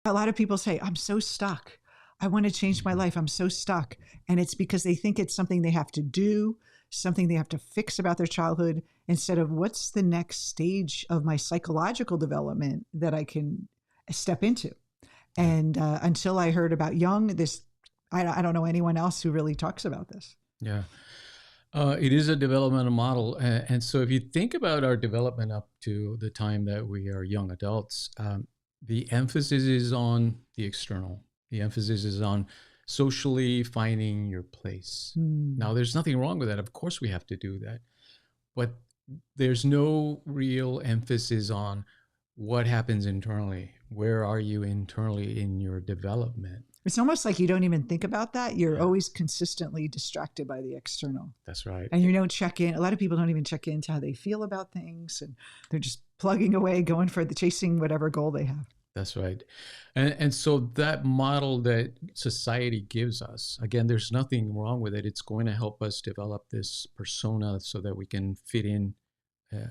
A lot of people say, I'm so stuck. I want to change my life. I'm so stuck. And it's because they think it's something they have to do, something they have to fix about their childhood, instead of what's the next stage of my psychological development that I can step into. And until I heard about Jung, I don't know anyone else who really talks about this. Yeah. It is a developmental model. And so if you think about our development up to the time that we are young adults, the emphasis is on the external. The emphasis is on socially finding your place. Now, there's nothing wrong with that. Of course, we have to do that. But there's no real emphasis on what happens internally. Where are you internally in your development? It's almost like you don't even think about that. You're always consistently distracted by the external. That's right. And you don't check in. A lot of people don't even check into how they feel about things. And they're just plugging away, going for chasing whatever goal they have. That's right. And so that model that society gives us, again, there's nothing wrong with it. It's going to help us develop this persona so that we can fit in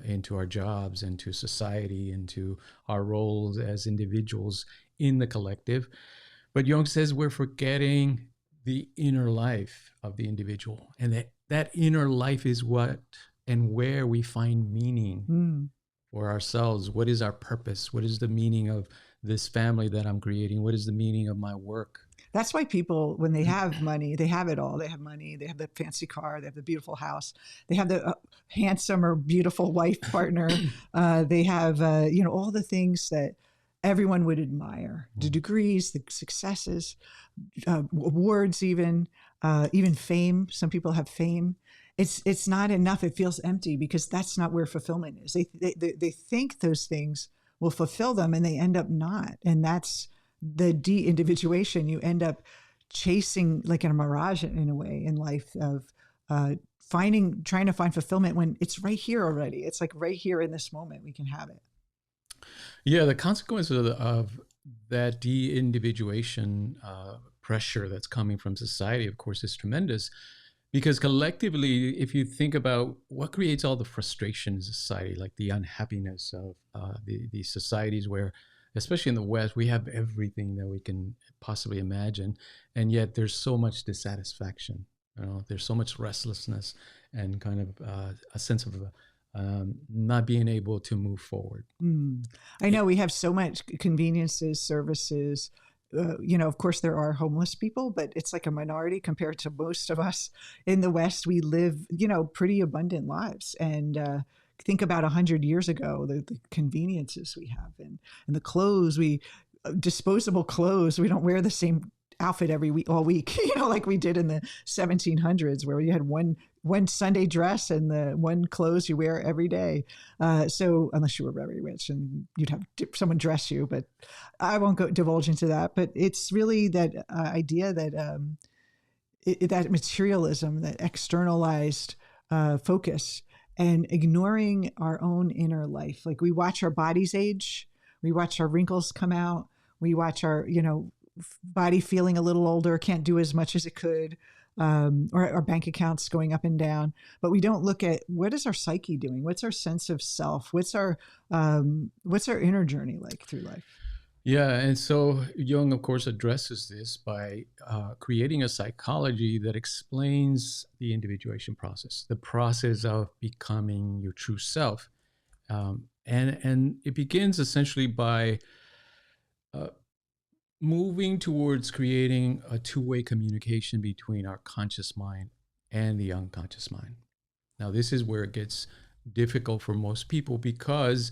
into our jobs, into society, into our roles as individuals in the collective. But Jung says we're forgetting the inner life of the individual, and that inner life is what and where we find meaning for ourselves. What is our purpose? What is the meaning of this family that I'm creating? What is the meaning of my work? That's why people, when they have money, they have it all. They have money, they have the fancy car, they have the beautiful house, they have the handsome or beautiful wife partner. They have, all the things that everyone would admire, the degrees, the successes, awards, even fame. Some people have fame. It's not enough. It feels empty because that's not where fulfillment is. They think those things will fulfill them and they end up not. And that's the de-individuation. You end up chasing like in a mirage in a way in life of trying to find fulfillment when it's right here already. It's like right here in this moment, we can have it. Yeah, the consequence of that de-individuation pressure that's coming from society, of course, is tremendous. Because collectively, if you think about what creates all the frustration in society, like the unhappiness of the societies where, especially in the West, we have everything that we can possibly imagine, and yet there's so much dissatisfaction. There's so much restlessness and kind of a sense of not being able to move forward. I know we have so much conveniences, services. Of course, there are homeless people, but it's like a minority compared to most of us in the West. We live, pretty abundant lives. And think about 100 years ago, the conveniences we have and the clothes, disposable clothes. We don't wear the same outfit every week, all week, like we did in the 1700s, where you had one Sunday dress and the one clothes you wear every day. So unless you were very rich and you'd have someone dress you, but I won't divulge into that. But it's really that idea that that materialism, that externalized focus, and ignoring our own inner life. Like we watch our bodies age, we watch our wrinkles come out, we watch our, body feeling a little older, can't do as much as it could, or our bank accounts going up and down. But we don't look at what is our psyche doing? What's our sense of self? What's our inner journey like through life? Yeah, and so Jung, of course, addresses this by creating a psychology that explains the individuation process, the process of becoming your true self. And it begins essentially by moving towards creating a two-way communication between our conscious mind and the unconscious mind. Now, this is where it gets difficult for most people because,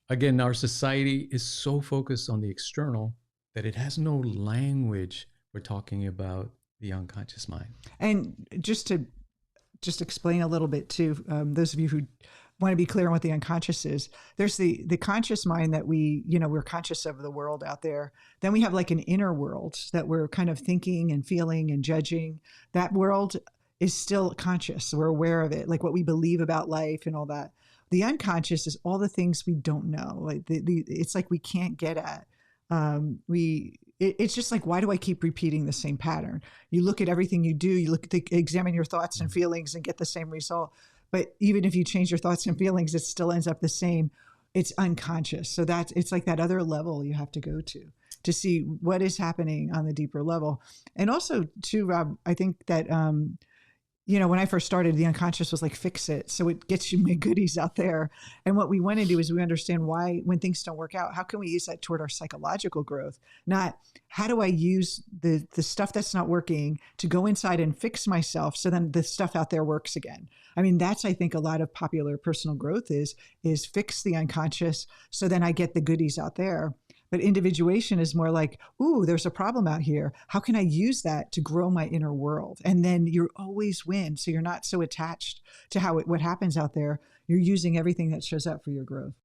again, our society is so focused on the external that it has no language for talking about the unconscious mind. And just explain a little bit too, those of you who want to be clear on what the unconscious is. There's the conscious mind that we're conscious of the world out there. Then we have like an inner world that we're kind of thinking and feeling and judging. That world is still conscious. We're aware of it, like what we believe about life and all that. The unconscious is all the things we don't know. Like it's like we can't get at. It's just like, why do I keep repeating the same pattern? You look at everything you do, examine your thoughts and feelings and get the same result. But even if you change your thoughts and feelings, it still ends up the same. It's unconscious. So it's like that other level you have to go to see what is happening on the deeper level. And also too, Rob, I think that, when I first started, the unconscious was like, fix it. So it gets you my goodies out there. And what we want to do is we understand why, when things don't work out, how can we use that toward our psychological growth? Not how do I use the stuff that's not working to go inside and fix myself so then the stuff out there works again. I mean, that's, I think, a lot of popular personal growth is fix the unconscious so then I get the goodies out there. But individuation is more like, ooh, there's a problem out here. How can I use that to grow my inner world? And then you always win. So you're not so attached to what happens out there. You're using everything that shows up for your growth.